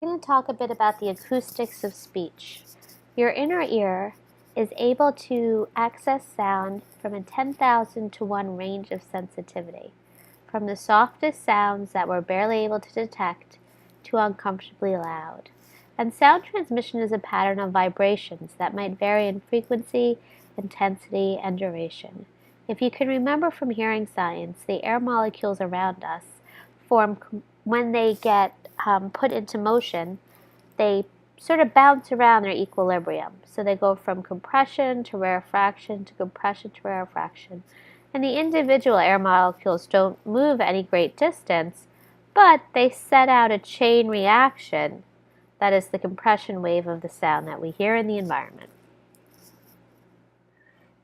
I'm going to talk a bit about the acoustics of speech. Your inner ear is able to access sound from a 10,000 to 1 range of sensitivity, from the softest sounds that we're barely able to detect to uncomfortably loud. And sound transmission is a pattern of vibrations that might vary in frequency, intensity, and duration. If you can remember from hearing science, the air molecules around us form when they get put into motion, they sort of bounce around their equilibrium. So they go from compression to rarefaction to compression to rarefaction. And the individual air molecules don't move any great distance, but they set out a chain reaction that is the compression wave of the sound that we hear in the environment.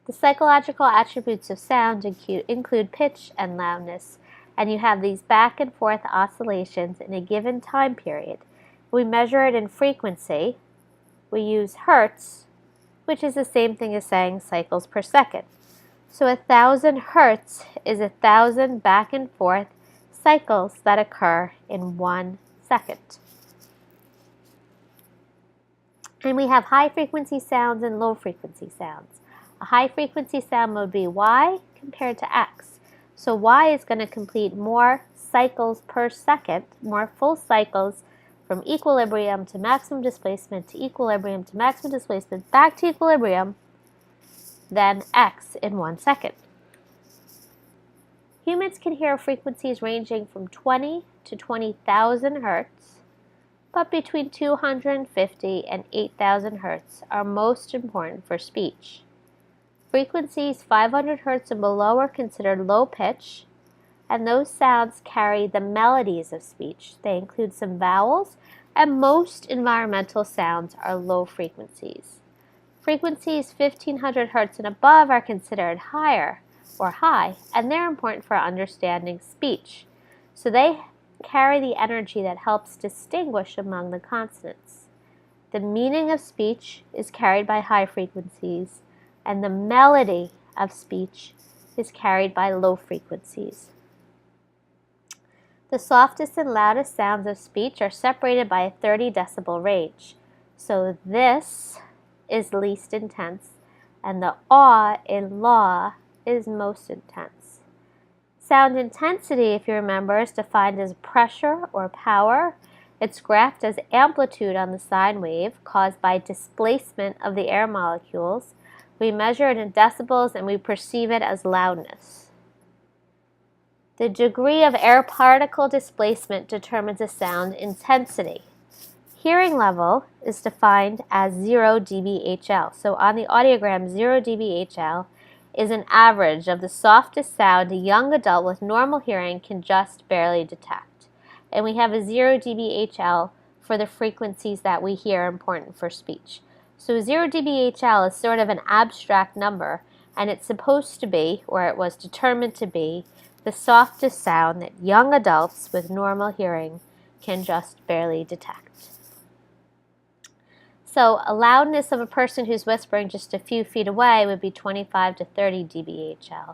The psychological attributes of sound include pitch and loudness, and you have these back and forth oscillations in a given time period. We measure it in frequency. We use hertz, which is the same thing as saying cycles per second. So 1,000 hertz is 1,000 back and forth cycles that occur in 1 second. And we have high frequency sounds and low frequency sounds. A high frequency sound would be Y compared to X. So Y is going to complete more cycles per second, more full cycles from equilibrium to maximum displacement to equilibrium to maximum displacement back to equilibrium than X in 1 second. Humans can hear frequencies ranging from 20 to 20,000 hertz, but between 250 and 8,000 hertz are most important for speech. Frequencies 500 hertz and below are considered low pitch, and those sounds carry the melodies of speech. They include some vowels, and most environmental sounds are low frequencies. Frequencies 1500 hertz and above are considered higher or high, and they're important for understanding speech. So they carry the energy that helps distinguish among the consonants. The meaning of speech is carried by high frequencies, and the melody of speech is carried by low frequencies. The softest and loudest sounds of speech are separated by a 30 decibel range. So this is least intense, and the aw in law is most intense. Sound intensity, if you remember, is defined as pressure or power. It's graphed as amplitude on the sine wave caused by displacement of the air molecules. We measure it in decibels and we perceive it as loudness. The degree of air particle displacement determines the sound intensity. Hearing level is defined as 0 dBHL. So on the audiogram, 0 dBHL is an average of the softest sound a young adult with normal hearing can just barely detect. And we have a 0 dBHL for the frequencies that we hear important for speech. So 0 dBHL is sort of an abstract number, and it's supposed to be, or it was determined to be, the softest sound that young adults with normal hearing can just barely detect. So a loudness of a person who's whispering just a few feet away would be 25 to 30 dBHL.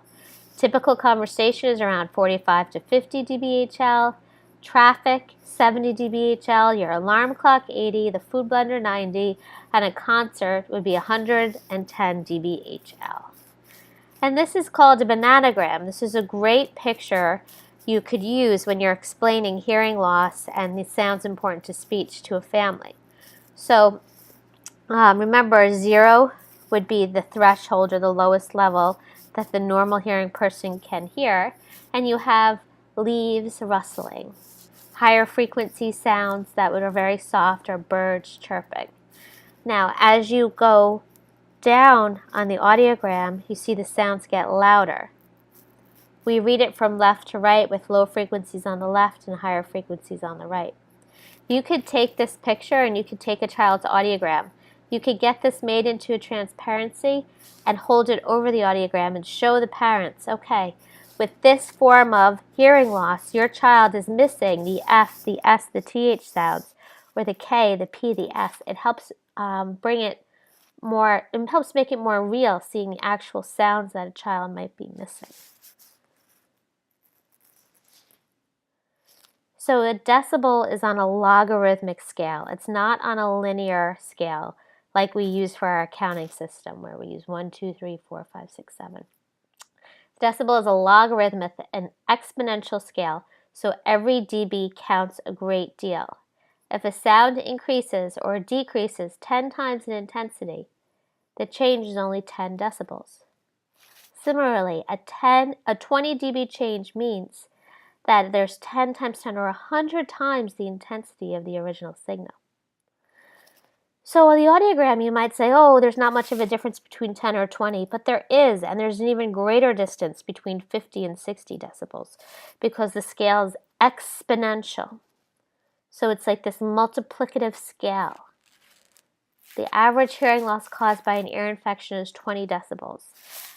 Typical conversation is around 45 to 50 dBHL. Traffic, 70 dBHL. Your alarm clock, 80. The food blender, 90. And a concert would be 110 dBHL. And this is called a bananagram. This is a great picture you could use when you're explaining hearing loss and the sounds important to speech to a family. So remember, 0 would be the threshold or the lowest level that the normal hearing person can hear, and you have leaves rustling. Higher frequency sounds that are very soft are birds chirping. Now, as you go down on the audiogram, you see the sounds get louder. We read it from left to right with low frequencies on the left and higher frequencies on the right. You could take this picture and you could take a child's audiogram. You could get this made into a transparency and hold it over the audiogram and show the parents, okay, with this form of hearing loss, your child is missing the F, the S, the TH sounds, or the K, the P, the S. It helps it helps make it more real, seeing the actual sounds that a child might be missing. So a decibel is on a logarithmic scale. It's not on a linear scale like we use for our counting system, where we use 1, 2, 3, 4, 5, 6, 7. Decibel is a logarithmic, an exponential scale, so every dB counts a great deal. If a sound increases or decreases 10 times in intensity, the change is only 10 decibels. Similarly, a 20 dB change means that there's 10 times 10 or 100 times the intensity of the original signal. So on the audiogram, you might say, oh, there's not much of a difference between 10 or 20, but there is, and there's an even greater distance between 50 and 60 decibels because the scale is exponential. So it's like this multiplicative scale. The average hearing loss caused by an ear infection is 20 decibels,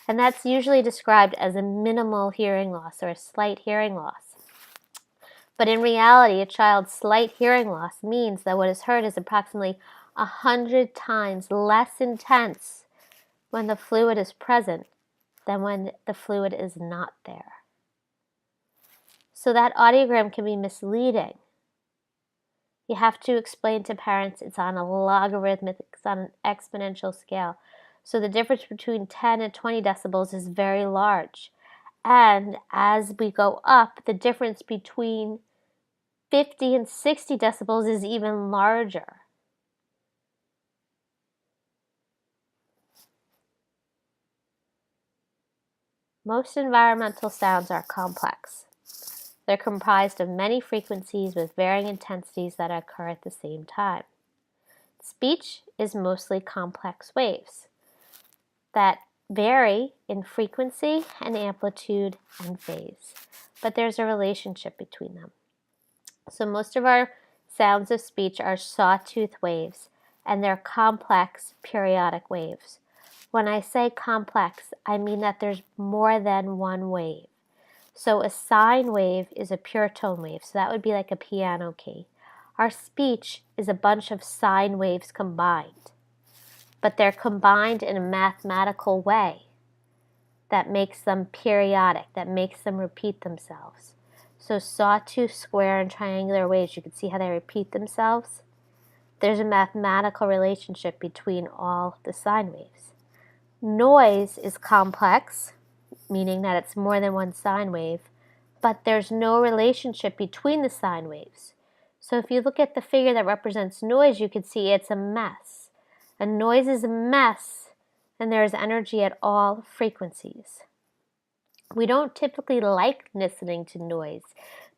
and that's usually described as a minimal hearing loss or a slight hearing loss. But in reality, a child's slight hearing loss means that what is heard is approximately 100 times less intense when the fluid is present than when the fluid is not there. So that audiogram can be misleading. You have to explain to parents it's on a logarithmic, it's on an exponential scale. So the difference between 10 and 20 decibels is very large. And as we go up, the difference between 50 and 60 decibels is even larger. Most environmental sounds are complex. They're comprised of many frequencies with varying intensities that occur at the same time. Speech is mostly complex waves that vary in frequency and amplitude and phase, but there's a relationship between them. So most of our sounds of speech are sawtooth waves, and they're complex periodic waves. When I say complex, I mean that there's more than one wave. So a sine wave is a pure tone wave, so that would be like a piano key. Our speech is a bunch of sine waves combined, but they're combined in a mathematical way that makes them periodic, that makes them repeat themselves. So sawtooth, square, and triangular waves, you can see how they repeat themselves. There's a mathematical relationship between all the sine waves. Noise is complex, meaning that it's more than one sine wave, but there's no relationship between the sine waves. So if you look at the figure that represents noise, you can see it's a mess. A noise is a mess, and there is energy at all frequencies. We don't typically like listening to noise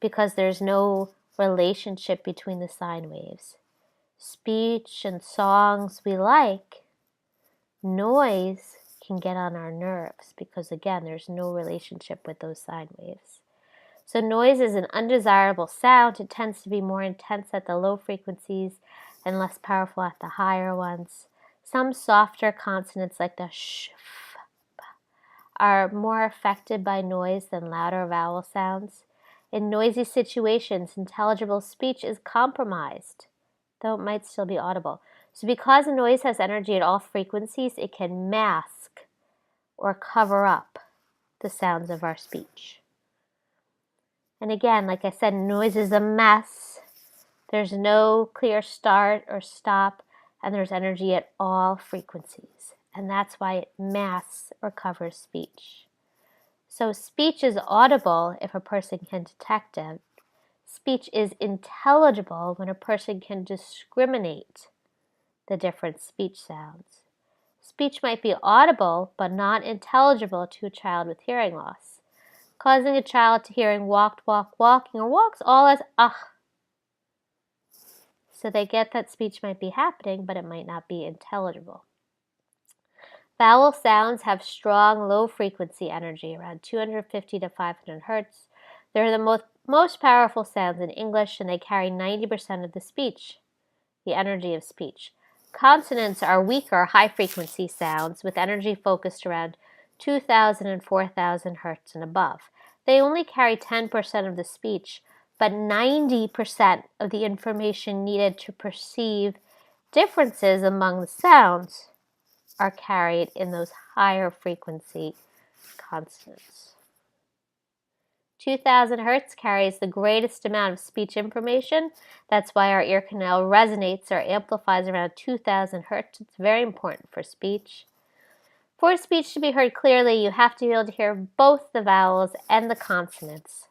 because there's no relationship between the sine waves. Speech and songs we like. Noise can get on our nerves because, again, there's no relationship with those sine waves. So noise is an undesirable sound. It tends to be more intense at the low frequencies and less powerful at the higher ones. Some softer consonants like the sh, f, p, are more affected by noise than louder vowel sounds. In noisy situations, intelligible speech is compromised, though it might still be audible. So because a noise has energy at all frequencies, it can mask or cover up the sounds of our speech. And again, like I said, noise is a mess. There's no clear start or stop, and there's energy at all frequencies. And that's why it masks or covers speech. So speech is audible if a person can detect it. Speech is intelligible when a person can discriminate the different speech sounds. Speech might be audible but not intelligible to a child with hearing loss, causing a child to hearing walked, walking, or walks all as ah. So they get that speech might be happening, but it might not be intelligible. Vowel sounds have strong low frequency energy, around 250 to 500 hertz. They're the most powerful sounds in English, and they carry 90% of the speech, the energy of speech. Consonants are weaker, high-frequency sounds with energy focused around 2,000 and 4,000 hertz and above. They only carry 10% of the speech, but 90% of the information needed to perceive differences among the sounds are carried in those higher frequency consonants. 2,000 hertz carries the greatest amount of speech information. That's why our ear canal resonates or amplifies around 2,000 hertz. It's very important for speech. For speech to be heard clearly, you have to be able to hear both the vowels and the consonants.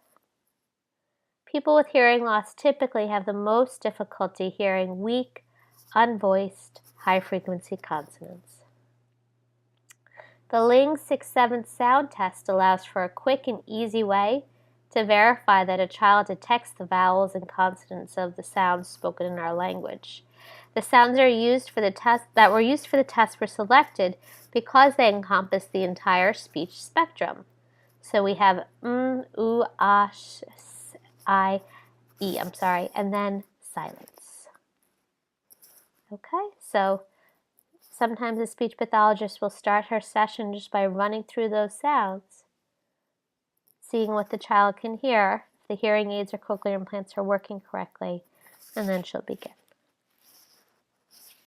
People with hearing loss typically have the most difficulty hearing weak, unvoiced, high-frequency consonants. The Ling 6/7 sound test allows for a quick and easy way to verify that a child detects the vowels and consonants of the sounds spoken in our language. The sounds that were used for the test were selected because they encompass the entire speech spectrum. So we have oo, ah, I, E, and then silence. Okay, so sometimes a speech pathologist will start her session just by running through those sounds, seeing what the child can hear, if the hearing aids or cochlear implants are working correctly, and then she'll begin.